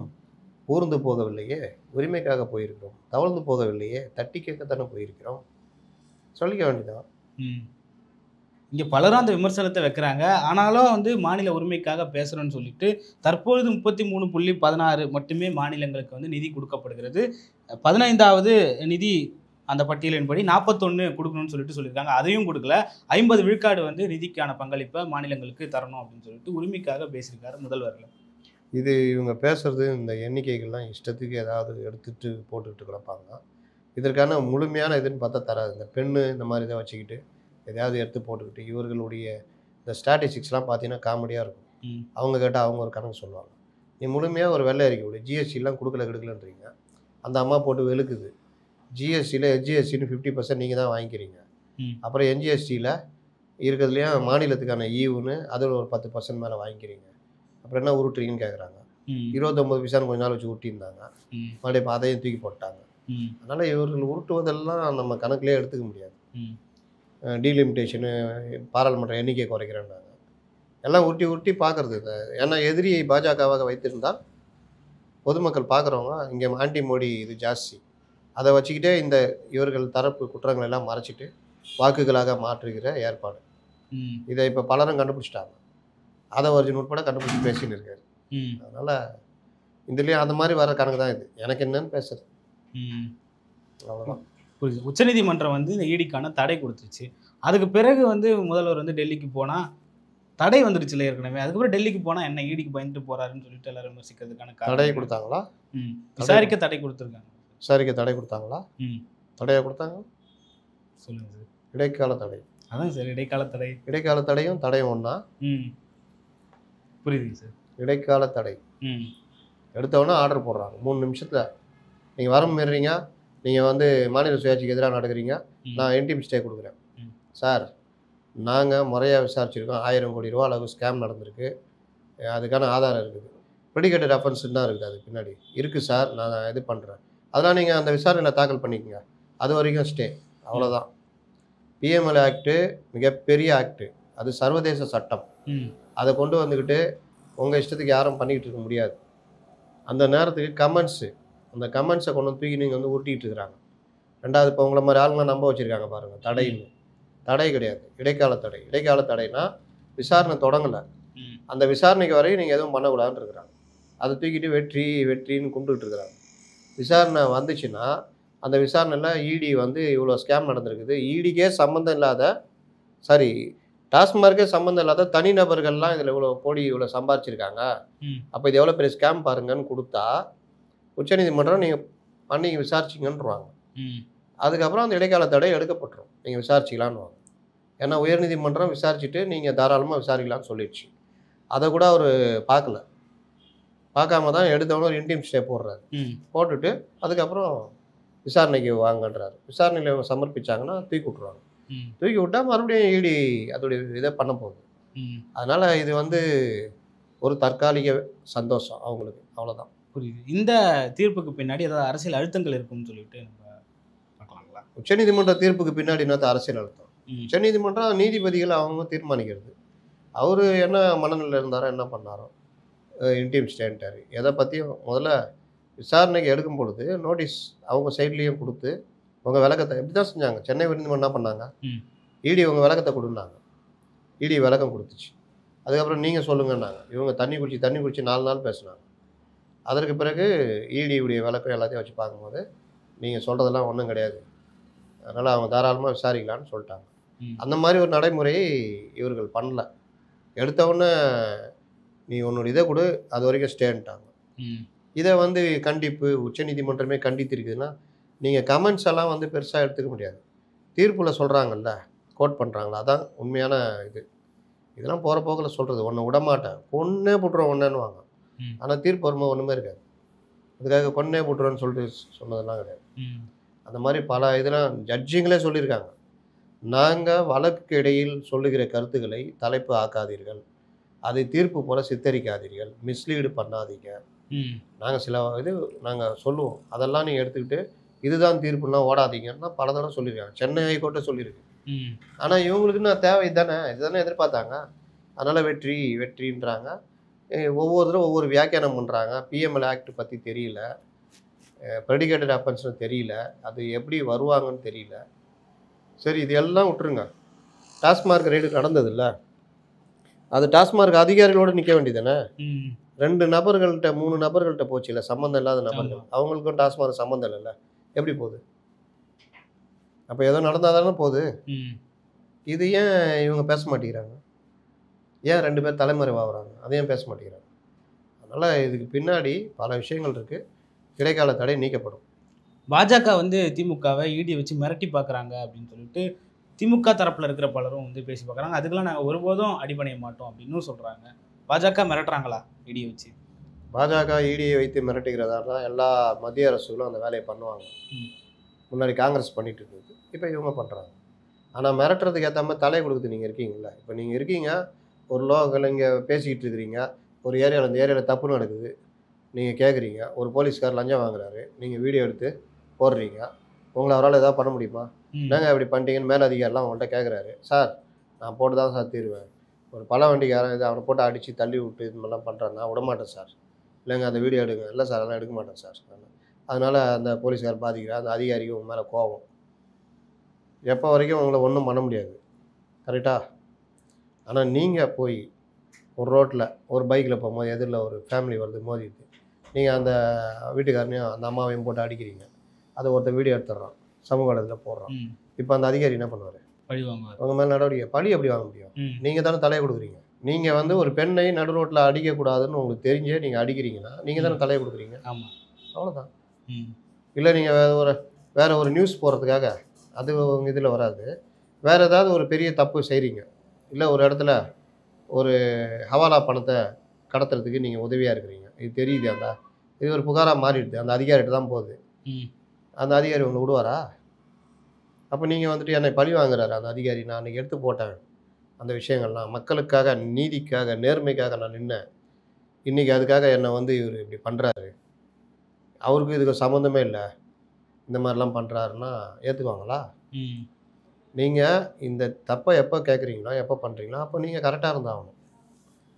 ஊர்ந்து போகவில்லையே, உரிமைக்காக போயிருக்கிறோம். தவழ்ந்து போகவில்லையே, தட்டி கேட்கத்தானே போயிருக்கிறோம், சொல்லிக்க வேண்டியதான். இங்கே பலரும் அந்த விமர்சனத்தை வைக்கிறாங்க. ஆனாலும் வந்து மாநில உரிமைக்காக பேசுகிறோன்னு சொல்லிட்டு தற்பொழுது 33.16 மட்டுமே மாநிலங்களுக்கு வந்து நிதி கொடுக்கப்படுகிறது. 15வது நிதி அந்த பட்டியலின்படி 41 கொடுக்கணும்னு சொல்லியிருக்காங்க. அதையும் கொடுக்கல. 50 விழுக்காடு வந்து நிதிக்கான பங்களிப்பை மாநிலங்களுக்கு தரணும் அப்படின்னு சொல்லிட்டு உரிமைக்காக பேசியிருக்காரு முதல்வர்கள். இது இவங்க பேசுகிறது, இந்த எண்ணிக்கைகள்லாம் இஷ்டத்துக்கு ஏதாவது எடுத்துகிட்டு போட்டுக்கிட்டு கிடப்பாங்க. இதற்கான முழுமையான இதுன்னு பார்த்தா தராது. இந்த பெண்ணு இந்த மாதிரி இதை வச்சுக்கிட்டு எதையாவது எடுத்து போட்டுக்கிட்டு இவர்களுடைய இந்த ஸ்டாட்டிஸ்டிக்ஸ்லாம் பார்த்தீங்கன்னா காமெடியாக இருக்கும். அவங்க கேட்டால் அவங்க ஒரு கணக்கு சொல்லுவாங்க. நீ முழுமையாக ஒரு வெள்ளை அறிக்கை விடு, ஜிஎஸ்டிலாம் கொடுக்கலன்றீங்க. அந்த அம்மா போட்டு வெளுக்குது. ஜிஎஸ்டியில் எஸ்ஜிஎஸ்டின்னு 50% நீங்கள் தான் வாங்கிக்கிறீங்க. அப்புறம் என்ஜிஎஸ்டியில் இருக்கிறதுலையும் மாநிலத்துக்கான ஈவுன்னு அதில் ஒரு 10% மேலே வாங்கிக்கிறீங்க. அப்புறம் என்ன உருட்டுறீங்கன்னு கேட்குறாங்க. 29 பைசான்னு கொஞ்ச நாள் வச்சு உருட்டியிருந்தாங்க, மறுபடியும் இப்போ அதையும் தூக்கி போட்டாங்க. அதனால் இவர்கள் உருட்டுவதெல்லாம் நம்ம கணக்கிலே எடுத்துக்க முடியாது. டீலிமிட்டேஷனு, பாராளுமன்ற எண்ணிக்கை குறைக்கிறேன்னாங்க. எல்லாம் உருட்டி பார்க்குறது. ஏன்னா எதிரியை பாஜகவாக வைத்திருந்தால் பொதுமக்கள் பார்க்குறவங்க இங்கே ஆன்டி மோடி இது ஜாஸ்தி, அதை வச்சுக்கிட்டே இந்த இவர்கள் தரப்பு குற்றங்கள் எல்லாம் மறைச்சிட்டு வாக்குகளாக மாற்றுகிற ஏற்பாடு. இதை இப்போ பலரும் கண்டுபிடிச்சிட்டாங்க. அதை ஒரிஜின் உட்பட கண்டுபிடிச்சி பேசின்னு இருக்காரு. அதனால் இதுலேயும் அந்த மாதிரி வர கணக்கு தான் இது. எனக்கு என்னன்னு பேசுறது, அவ்வளோதான். புரியுது. உச்சநீதிமன்றம் வந்து இந்த ஈடிக்கான தடை கொடுத்துருச்சு. அதுக்கு பிறகு வந்து முதல்வர் வந்து டெல்லிக்கு போனால் தடை வந்துருச்சுல ஏற்கனவே. அதுக்கப்புறம் டெல்லிக்கு போனால் என்ன ஈடிக்கு பயந்துட்டு போகிறாருன்னு சொல்லிட்டு எல்லாரும் விமர்சிக்கிறதுக்கான தடை கொடுத்தாங்களா? விசாரிக்க தடை கொடுத்துருக்காங்க. விசாரிக்க தடை கொடுத்தாங்களா? தடையாக கொடுத்தாங்க. சொல்லுங்கள் சார். இடைக்கால தடை. அதான் சார், இடைக்கால தடை. இடைக்கால தடையும் ஒன்றா? புரியுதுங்க சார். இடைக்கால தடை எடுத்தவொடனே ஆர்டர் போடுறாங்க. 3 நிமிஷத்தில் நீங்கள் வர மீறீங்க, நீங்கள் வந்து மாநில சுயாட்சிக்கு எதிராக நடக்கிறீங்க, நான் இன்டிம் ஸ்டே கொடுக்குறேன். சார், நாங்கள் முறையாக விசாரிச்சிருக்கோம், 1000 கோடி ரூபா அளவு ஸ்கேம் நடந்திருக்கு, அதுக்கான ஆதாரம் இருக்குது. ப்ரெடிகேட்டட் அஃபென்ஸ் தான் இருக்குது அதுக்கு பின்னாடி. இருக்குது சார், நான் இது பண்ணுறேன். அதெல்லாம் நீங்கள் அந்த விசாரணையில் தாக்கல் பண்ணிக்கங்க. அது வரைக்கும் ஸ்டே. அவ்வளோதான். பிஎம்எல் ஆக்ட்டு மிகப்பெரிய ஆக்ட்டு. அது சர்வதேச சட்டம். அதை கொண்டு வந்துக்கிட்டு உங்கள் இஷ்டத்துக்கு யாரும் பண்ணிக்கிட்டு இருக்க முடியாது. அந்த நேரத்துக்கு அந்த கமெண்ட்ஸை கொண்டு வந்து தூக்கி நீங்கள் வந்து உருட்டிகிட்டு இருக்கிறாங்க. ரெண்டாவது, இப்போ உங்களை மாதிரி ஆளுங்களாம் நம்ப வச்சுருக்காங்க பாருங்கள், தடைன்னு. தடை கிடையாது, இடைக்கால தடை. இடைக்கால தடைனா விசாரணை தொடங்கலை, அந்த விசாரணைக்கு வரையும் நீங்கள் எதுவும் பண்ணக்கூடாதுன்னு இருக்கிறாங்க. அதை தூக்கிட்டு வெற்றின்னு கும்பிட்டுட்டு இருக்கிறாங்க. விசாரணை வந்துச்சுன்னா அந்த விசாரணையில் இடி வந்து இவ்வளோ ஸ்கேம் நடந்திருக்குது, இடிக்கே சம்மந்தம் இல்லாத, சாரி, டாஸ்மார்க்கே சம்மந்தம் இல்லாத தனிநபர்கள்லாம் இதில் இவ்வளோ சம்பாரிச்சிருக்காங்க, அப்போ இது எவ்வளோ பெரிய ஸ்கேம் பாருங்கன்னு கொடுத்தா உச்சநீதிமன்றம் நீங்கள் பண்ணி விசாரிச்சிங்கன்றாங்க. அதுக்கப்புறம் அந்த இடைக்கால தடை எடுக்கப்பட்டுரும், நீங்கள் விசாரிச்சிக்கலான்னு வாங்க. ஏன்னா உயர்நீதிமன்றம் விசாரிச்சுட்டு நீங்கள் தாராளமாக விசாரிக்கலான்னு சொல்லிடுச்சு. அதை கூட அவர் பார்க்காம தான் எடுத்தவொன்னே ஒரு இன்டிம் ஸ்டே போடுறாரு. போட்டுட்டு அதுக்கப்புறம் விசாரணைக்கு வாங்கன்றாரு. விசாரணையில் இவங்க சமர்ப்பிச்சாங்கன்னா தூக்கி விட்ருவாங்க. தூக்கி விட்டால் மறுபடியும் இடி அதோடைய இதை பண்ண போகுது. அதனால் இது வந்து ஒரு தற்காலிக சந்தோஷம் அவங்களுக்கு, அவ்வளோதான். புரியுது. இந்த தீர்ப்புக்கு பின்னாடி ஏதாவது அரசியல் அழுத்தங்கள் இருக்குன்னு சொல்லிட்டு நம்ம பார்க்கலாங்களா? உச்சநீதிமன்ற தீர்ப்புக்கு பின்னாடி என்னது அரசியல் அழுத்தம்? உச்சநீதிமன்றம் நீதிபதிகள் அவங்க தீர்மானிக்கிறது. அவர் என்ன மனநிலையில் இருந்தாரோ, என்ன பண்ணாரோ, இன்டிம் ஸ்டேன்ட்டார். எதை பற்றியும் முதல்ல விசாரணைக்கு எடுக்கும் பொழுது நோட்டீஸ் அவங்க சைட்லேயும் கொடுத்து உங்கள் விளக்கத்தை எப்படி தான் செஞ்சாங்க. சென்னை உயர்நீதிமன்றம் என்ன பண்ணாங்க, இடி உங்கள் விளக்கத்தை கொடுன்னாங்க. இடி விளக்கம் கொடுத்துச்சு. அதுக்கப்புறம் நீங்கள் சொல்லுங்கன்னாங்க. இவங்க தண்ணி குடிச்சு 4 நாள் பேசுனாங்க. அதற்கு பிறகு இடியுடைய விளக்கம் எல்லாத்தையும் வச்சு பார்க்கும்போது நீங்கள் சொல்கிறதெல்லாம் ஒன்றும் கிடையாது, அதனால் அவங்க தாராளமாக விசாரிக்கலான்னு சொல்லிட்டாங்க. அந்த மாதிரி ஒரு நடைமுறையை இவர்கள் பண்ணல. எடுத்தவுடனே நீ உன்னோட இதை கொடு, அது வரைக்கும் ஸ்டேன்ட்டாங்க. இதை வந்து கண்டிப்பு உச்சநீதிமன்றமே கண்டித்திருக்குதுன்னா நீங்கள் கமெண்ட்ஸ் எல்லாம் வந்து பெருசாக எடுத்துக்க முடியாது. தீர்ப்பில் சொல்கிறாங்கல்ல, கோட் பண்ணுறாங்களா, அதான் உண்மையான இது. இதெல்லாம் போகிற போக்கில் சொல்கிறது, ஒன்றை விடமாட்டேன், கொன்னே போட்டுருவோம் ஒன்றுன்னுவாங்க. ஆனால் தீர்ப்பு வரும்போது ஒன்றுமே இருக்காது. அதுக்காக கொன்னே போட்டுருவோன்னு சொல்லிட்டு சொன்னதெல்லாம் கிடையாது. அந்த மாதிரி பல இதெல்லாம் ஜட்ஜிங்களே சொல்லியிருக்காங்க. நாங்கள் வழக்கு இடையில் சொல்லுகிற கருத்துக்களை தலைப்பு ஆக்காதீர்கள், அதை தீர்ப்பு போல சித்தரிக்காதீர்கள், மிஸ்லீடு பண்ணாதீங்க. நாங்கள் சில இது நாங்கள் சொல்லுவோம், அதெல்லாம் நீங்கள் எடுத்துக்கிட்டு இதுதான் தீர்ப்புலாம் ஓடாதீங்கன்னா பல தடவை சொல்லியிருக்காங்க. சென்னை ஹைகோர்ட்டை சொல்லியிருக்கு. ஆனால் இவங்களுக்கு நான் தேவை இதுதானே எதிர்பார்த்தாங்க. அதனால் வெற்றின்றாங்க. ஒவ்வொருத்தரும் ஒவ்வொரு வியாக்கியானம் பண்ணுறாங்க. பிஎம்எல் ஆக்ட் பற்றி தெரியல, ப்ரெடிகேட்டட் அஃபென்ஸ்னு தெரியல, அது எப்படி வருவாங்கன்னு தெரியல. சரி, இது எல்லாம் விட்டுருங்க. டாஸ்மார்க் ரெய்டு நடந்ததில்ல, அது டாஸ்மார்க் அதிகாரிகளோடு நிற்க வேண்டியதானே. 2 நபர்கள்ட்ட 3 நபர்கள்ட்ட போச்சு இல்லை, சம்மந்தம் இல்லாத நபர்கள். அவங்களுக்கும் டாஸ்மார்க் சம்மந்தம் இல்லைல்ல, எப்படி போகுது? அப்போ ஏதோ நடந்தால் தானே போகுது. இது ஏன் இவங்க பேச மாட்டேங்கிறாங்க? ஏன் 2 பேர் தலைமறைவாகிறாங்க? அதையும் பேச மாட்டேங்கிறாங்க. அதனால் இதுக்கு பின்னாடி பல விஷயங்கள் இருக்குது. இடைக்கால தடை நீக்கப்படும். பாஜக வந்து திமுகவை இடியை வச்சு மிரட்டி பார்க்குறாங்க அப்படின்னு சொல்லிட்டு திமுக தரப்பில் இருக்கிற பலரும் வந்து பேசி பார்க்குறாங்க. அதுக்கெல்லாம் நாங்கள் ஒருபோதும் அடிபணிய மாட்டோம் அப்படின்னு சொல்கிறாங்க. பாஜக மிரட்டுறாங்களா இடியை வச்சு? பாஜக இடியை வைத்து மிரட்டுகிறதா தான் எல்லா மத்திய அரசுகளும் அந்த வேலையை பண்ணுவாங்க. முன்னாடி காங்கிரஸ் பண்ணிட்டு இருந்தது, இப்போ இவங்க பண்ணுறாங்க. ஆனால் மிரட்டுறதுக்கு ஏற்ற மாதிரி தலையை கொடுக்குது. நீங்கள் இருக்கீங்களா, இப்போ நீங்கள் இருக்கீங்க, ஒரு லோக்கல் இங்கே பேசிக்கிட்டு இருக்கிறீங்க, ஒரு ஏரியாவில் இந்த ஏரியாவில் தப்பு நடக்குது, நீங்கள் கேட்குறீங்க, ஒரு போலீஸ்கார் லஞ்சம் வாங்குறாரு, நீங்கள் வீடியோ எடுத்து போடுறீங்க, உங்களை அவரால் எதாவது பண்ண முடியுமா? என்னங்க இப்படி பண்ணிட்டீங்கன்னு மேலதிகாரிலாம் அவங்கள்ட்ட கேட்குறாரு. சார், நான் போட்டு தான் சார் தீருவேன். ஒரு பல வண்டிக்காரன் இது அவனை போட்டு அடித்து தள்ளி விட்டு இது மாதிரிலாம் பண்ணுறான், நான் விடமாட்டேன் சார். இல்லைங்க அந்த வீடியோ எடுங்க. இல்லை சார், அதெல்லாம் எடுக்க மாட்டேன் சார். அதனால் அந்த போலீஸ்கார் பாதிக்கிறார், அந்த அதிகாரிக்கு உங்கள் மேலே கோபம். எப்போ வரைக்கும் உங்களை ஒன்றும் பண்ண முடியாது, கரெக்டாக? ஆனால் நீங்கள் போய் ஒரு ரோட்டில் ஒரு பைக்கில் போகும்போது எதிரில் ஒரு ஃபேமிலி வருது, மோதிடுது, நீங்கள் அந்த வீட்டுக்காரனையும் அந்த அம்மாவையும் போட்டு அடிக்கிறீங்க, அதை ஒருத்தர் வீடியோ எடுத்துடுறான், சமூக வலைதளத்தில் போடுறான். இப்போ அந்த அதிகாரி என்ன பண்ணுவார்? பழி வாங்குவார். உங்கள் மேலே நடவடிக்கை. பழி எப்படி வாங்க முடியும்? நீங்கள் தானே தலையை கொடுக்குறீங்க. நீங்கள் வந்து ஒரு பெண்ணை நடு ரோட்டில் அடிக்கக்கூடாதுன்னு உங்களுக்கு தெரிஞ்சே நீங்கள் அடிக்கிறீங்கன்னா நீங்கள் தானே தலையை கொடுக்குறீங்க. ஆமாம், அவ்வளோதான். இல்லை நீங்கள் வேறு ஒரு நியூஸ் போடுறதுக்காக, அது உங்கள் இதில் வராது, வேறு ஏதாவது ஒரு பெரிய தப்பு செய்கிறீங்க, இல்லை ஒரு இடத்துல ஒரு ஹவாலா பணத்தை கடத்துறதுக்கு நீங்கள் உதவியாக இருக்கிறீங்க, இது தெரியுது, இது ஒரு புகாராக மாறிடுது, அந்த அதிகாரிகிட்ட தான் போகுது, அந்த அதிகாரி உங்களை விடுவாரா? அப்போ நீங்கள் வந்துட்டு என்னை பழி வாங்குறாரு அந்த அதிகாரி. நான் அன்றைக்கி எடுத்து போட்டேன் அந்த விஷயங்கள்லாம். மக்களுக்காக, நீதிக்காக, நேர்மைக்காக நான் நின்னேன். இன்றைக்கி அதுக்காக என்னை வந்து இவர் இப்படி பண்ணுறாரு. அவருக்கு இதுக்கு சம்மந்தமே இல்லை. இந்த மாதிரிலாம் பண்ணுறாருன்னா ஏற்றுக்குவாங்களா? ம். நீங்கள் இந்த தப்பை எப்போ கேட்குறீங்களோ, எப்போ பண்ணுறீங்களோ, அப்போ நீங்கள் கரெக்டாக இருந்தாகணும்.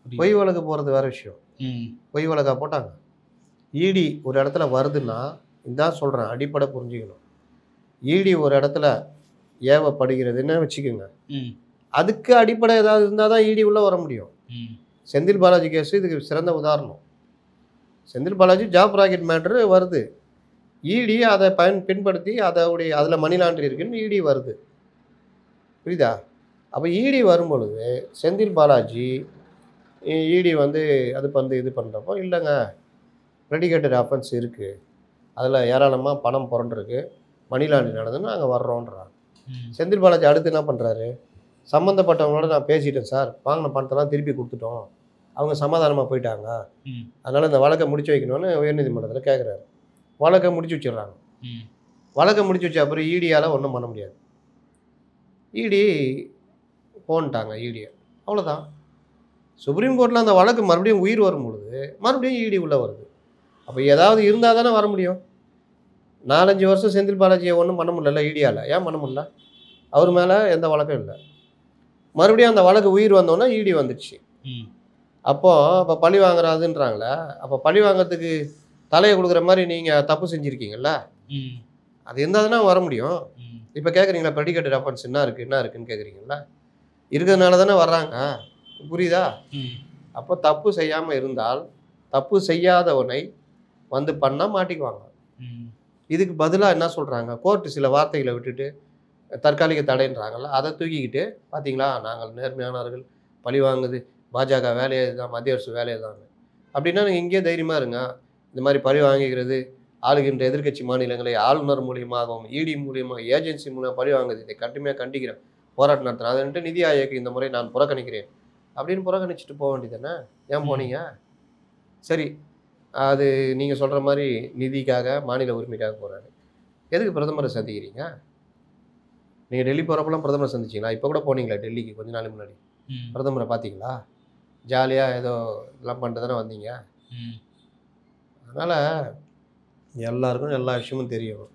புரியுது. பொய் வழக்கு போகிறது வேறு விஷயம். ம். பொய் வழக்கா போட்டாங்க. இடி ஒரு இடத்துல வருதுன்னா, இதான் சொல்கிறேன், அடிப்படை புரிஞ்சுக்கணும். இடி ஒரு இடத்துல ஏவப்படுகிறதுன்னு வச்சுக்கோங்க. ம். அதுக்கு அடிப்படை ஏதாவது இருந்தால் தான் இடி உள்ளே வர முடியும். ம். செந்தில் பாலாஜி கேஸு இதுக்கு சிறந்த உதாரணம். Senthil Balaji job rocket matter வருது. இடி அதை பின்படுத்தி அதில் மணி லாண்டரி இருக்குன்னு இடி வருது. புரியுதா? அப்போ இடி வரும்பொழுது செந்தில் பாலாஜி இடி வந்து அது இது பண்ணுறப்போ, இல்லைங்க ப்ரெடிகேட்டட் அஃபென்ஸ் இருக்குது, அதில் ஏராளமாக பணம் புரண்டிருக்கு, மணி லாண்டரி நடந்துன்னு நாங்கள் வர்றோன்றாங்க. செந்தில் பாலாஜி அடுத்து என்ன பண்ணுறாரு? சம்மந்தப்பட்டவங்களோட நான் பேசிட்டேன் சார், வாங்கின பணத்தெல்லாம் திருப்பி கொடுத்துட்டோம், அவங்க சமாதானமாக போயிட்டாங்க, அதனால் இந்த வழக்கை முடிச்சு வைக்கணும்னு உயர்நீதிமன்றத்தில் கேட்குறாரு. வழக்கை முடிச்சு வச்சிடுறாங்க. வழக்கை முடிச்சு வச்ச அப்புறம் இடியால் ஒன்றும் பண்ண முடியாது. இடி போன்ட்டாங்க இடியை, அவ்வளோதான். சுப்ரீம் கோர்ட்டில் அந்த வழக்கு மறுபடியும் உயிர் வரும் பொழுது மறுபடியும் இடி உள்ளே வருது. அப்போ ஏதாவது இருந்தால் தானே வர முடியும். 4-5 வருஷம் செந்தில் பாலாஜியை ஒன்றும் பண்ண முடியல இடியால். ஏன் பண்ண முடியல? அவர் மேலே எந்த வழக்கும் இல்லை. மறுபடியும் அந்த வழக்கு உயிர் வந்தோன்னா இடி வந்துடுச்சு. அப்போ பழி வாங்குறாதுன்றாங்களே, அப்போ பழி வாங்கிறதுக்கு தலையை கொடுக்குற மாதிரி நீங்கள் தப்பு செஞ்சுருக்கீங்கல்ல, அது இருந்தால் தானே வர முடியும். இப்போ கேட்குறீங்களா ப்ரெடிகேட்டட் அஃபென்ஸ் என்ன இருக்குன்னு கேட்குறீங்களா? இருக்கிறதுனால தானே வர்றாங்க. புரியுதா? அப்போ தப்பு செய்யாமல் இருந்தால் தப்பு செய்யாதவனை வந்து பண்ணால் மாட்டிக்குவாங்க. இதுக்கு பதிலாக என்ன சொல்கிறாங்க? கோர்ட்டு சில வார்த்தைகளை விட்டுட்டு தற்காலிக தடைன்றாங்கல்ல, அதை தூக்கிக்கிட்டு பார்த்தீங்களா நாங்கள் நேர்மையானவர்கள், பழி வாங்குது பாஜக வேலையே தான், மத்திய அரசு வேலையே தான். அப்படின்னா நீங்கள் இங்கேயே தைரியமாக இருங்க. இந்த மாதிரி பழி வாங்கிக்கிறது ஆளுகின்ற எதிர்க்கட்சி மாநிலங்களை ஆளுநர் மூலியமாகவும் இடி மூலியமாக ஏஜென்சி மூலியமாக பழி வாங்குது, இதை கடுமையாக கண்டிக்கிறேன், போராட்டம் நடத்துகிறேன், அதுன்ட்டு நிதி ஆயோக் இந்த முறை நான் புறக்கணிக்கிறேன் அப்படின்னு புறக்கணிச்சுட்டு போக வேண்டியதானே? ஏன் போனீங்க? சரி, அது நீங்கள் சொல்கிற மாதிரி நிதிக்காக, மாநில உரிமைக்காக போகிறாரு. எதுக்கு பிரதமரை சந்திக்கிறீங்க? நீங்கள் டெல்லி போகிறப்பெல்லாம் பிரதமரை சந்திச்சிங்களா? இப்போ கூட போனீங்களா டெல்லிக்கு கொஞ்ச நாள் முன்னாடி? பிரதமரை பார்த்தீங்களா? ஜாலியாக ஏதோ இதெல்லாம் பண்ணிட்டு தானே வந்தீங்க. அதனால் எல்லாருக்கும் எல்லா விஷயமும் தெரியும்.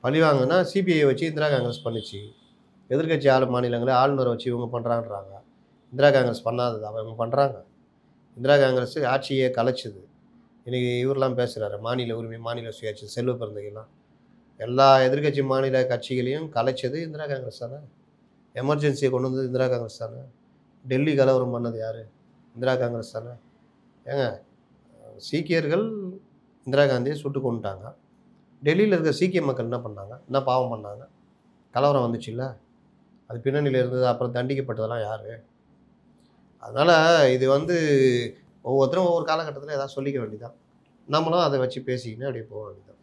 பழி வாங்கினா சிபிஐ வச்சு இந்திரா காங்கிரஸ் பண்ணிச்சு. எதிர்க்கட்சி மாநிலங்களே ஆளுநரை வச்சு இவங்க பண்ணுறான்றாங்க. இந்திரா காங்கிரஸ் பண்ணாதது அவங்க பண்ணுறாங்க. இந்திரா காங்கிரஸ் ஆட்சியே கலைச்சிது. இன்றைக்கி இவரெலாம் பேசுகிறாரு மாநில உரிமை, மாநில சுயாட்சி, செல்வ பிறந்தகைலாம். எல்லா எதிர்க்கட்சி மாநில கட்சிகளையும் கலைச்சது இந்திரா காங்கிரஸ் தானே. எமர்ஜென்சியை கொண்டு வந்தது இந்திரா காங்கிரஸ் தானே. டெல்லி கலவரம் பண்ணது யார்? இந்திரா காங்கிரஸ் தானே. ஏங்க சீக்கியர்கள் இந்திரா காந்தியை சுட்டு கொண்டுட்டாங்க. டெல்லியில் இருக்க சீக்கிய மக்கள் என்ன பண்ணாங்க? என்ன பாவம் பண்ணாங்க? கலவரம் வந்துச்சு இல்லை? அது பின்னணியில் இருந்தது. அப்புறம் தண்டிக்கப்பட்டதெல்லாம் யார்? அதனால் இது ஒவ்வொருத்தரும் ஒவ்வொரு காலகட்டத்தில் ஏதாவது சொல்லிக்க வேண்டியதான். நம்மளும் அதை வச்சு பேசிக்கின்னு அப்படியே போக வேண்டியதான்.